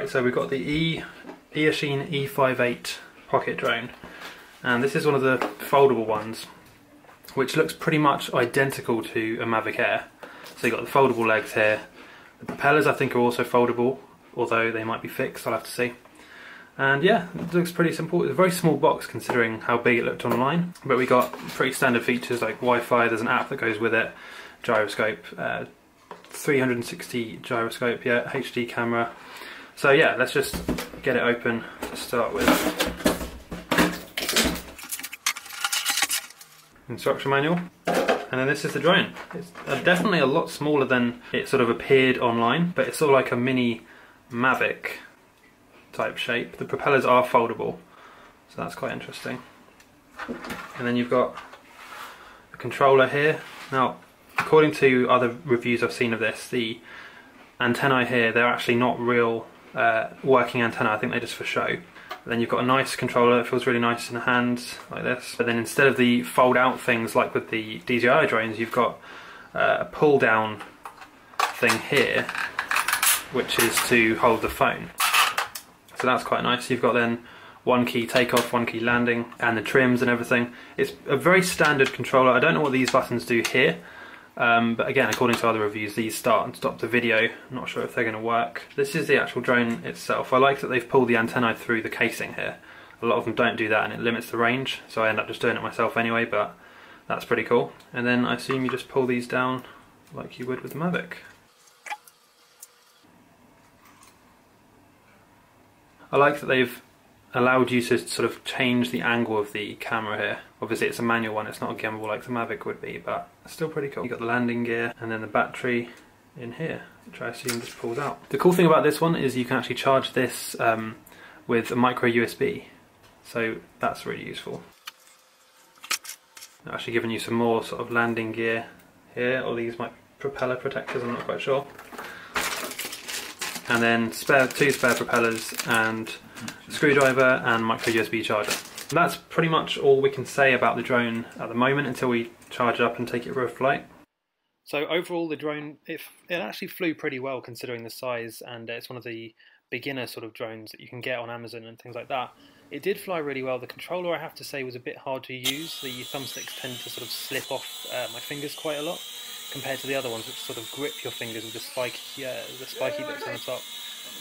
Right, so we've got the Eachine E58 pocket drone, and this is one of the foldable ones, which looks pretty much identical to a Mavic Air. So you've got the foldable legs here. The propellers I think are also foldable, although they might be fixed, I'll have to see. And yeah, it looks pretty simple. It's a very small box considering how big it looked online, but we got pretty standard features like Wi-Fi, there's an app that goes with it, gyroscope, 360 gyroscope, yeah, HD camera. So yeah, let's just get it open to start with. Instruction manual. And then this is the drone. It's definitely a lot smaller than it sort of appeared online, but it's sort of like a mini Mavic type shape. The propellers are foldable, so that's quite interesting. And then you've got the controller here. Now, according to other reviews I've seen of this, the antennae here, they're actually not real working antennae. I think they're just for show. Then you've got a nice controller, it feels really nice in the hands, like this. But then instead of the fold out things like with the DJI drones, you've got a pull down thing here, which is to hold the phone. So that's quite nice. You've got then one key takeoff, one key landing, and the trims and everything. It's a very standard controller. I don't know what these buttons do here. But again, according to other reviews, these start and stop the video. I'm not sure if they're going to work. This is the actual drone itself. I like that they've pulled the antennae through the casing here. A lot of them don't do that and it limits the range, so I end up just doing it myself anyway, but that's pretty cool. And then I assume you just pull these down like you would with the Mavic. I like that they've allowed you to sort of change the angle of the camera here. Obviously it's a manual one, it's not a gimbal like the Mavic would be, but it's still pretty cool. You've got the landing gear and then the battery in here, which I assume just pulls out. The cool thing about this one is you can actually charge this with a micro USB, so that's really useful. They're actually giving you some more sort of landing gear here, or these might be propeller protectors, I'm not quite sure. And then two spare propellers and a screwdriver and micro USB charger. And that's pretty much all we can say about the drone at the moment until we charge it up and take it for a flight. So overall the drone, it actually flew pretty well considering the size, and it's one of the beginner sort of drones that you can get on Amazon and things like that. It did fly really well. The controller, I have to say, was a bit hard to use. The thumbsticks tend to sort of slip off my fingers quite a lot compared to the other ones, which sort of grip your fingers with the spiky bits on the top.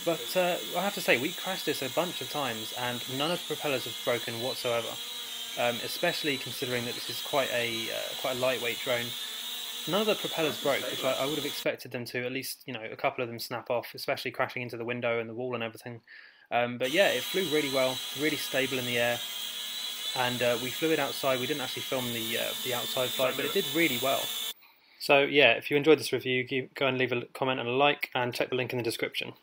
But I have to say, we crashed this a bunch of times and none of the propellers have broken whatsoever. Especially considering that this is quite a lightweight drone. None of the propellers broke, which I would have expected them to. At least, you know, a couple of them snap off, especially crashing into the window and the wall and everything. But yeah, it flew really well, really stable in the air. And we flew it outside. We didn't actually film the outside flight, but it did really well. So yeah, if you enjoyed this review, go and leave a comment and a like, and check the link in the description.